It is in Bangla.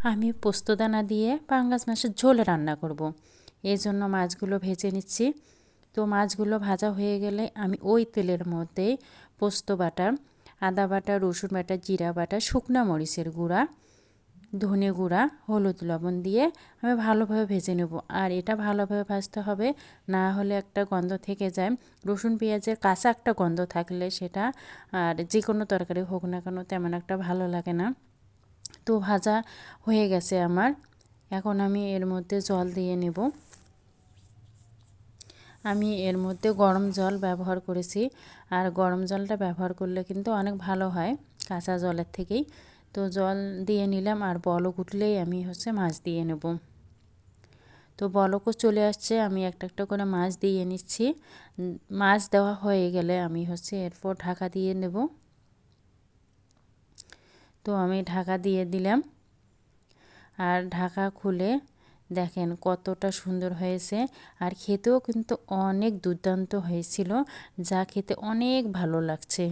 আমি পোস্তদানা দিয়ে পাঙ্গাস মাছের ঝোল রান্না করব। এই জন্য মাছগুলো ভেজে নিচ্ছি। তো মাছগুলো ভাজা হয়ে গেলে আমি ওই তেলের মধ্যেই পোস্ত বাটা, আদা বাটা, রসুন বাটা, জিরা বাটা, শুকনো মরিচের গুঁড়া, ধনে গুঁড়া, হলুদ লবণ দিয়ে আমি ভালোভাবে ভেজে নেব। আর এটা ভালোভাবে ভাজতে হবে, না হলে একটা গন্ধ থেকে যায়। রসুন পেঁয়াজের কাঁচা একটা গন্ধ থাকলে সেটা আর যে কোনো তরকারি হোক না কেন তেমন একটা ভালো লাগে না। তো ভাজা হয়ে গেছে আমার। এখন আমি এর মধ্যে জল দিয়ে নেব। আমি এর মধ্যে গরম জল ব্যবহার করেছি, আর গরম জলটা ব্যবহার করলে কিন্তু অনেক ভালো হয় কাঁচা জলের থেকেই। তো জল দিয়ে নিলাম, আর বলক উঠলেই আমি মাছ দিয়ে নেব। তো বলকও চলে আসছে, আমি একটা একটা করে মাছ দিয়ে নিচ্ছি। মাছ দেওয়া হয়ে গেলে আমি এরপর ঢাকা দিয়ে নেব। তো আমি ঢাকা দিয়ে দিলাম, আর ঢাকা খুলে দেখেন কতটা সুন্দর হয়েছে। আর খেতেও কিন্তু অনেক দুর্দান্ত হয়েছিল, যা খেতে অনেক ভালো লাগছে।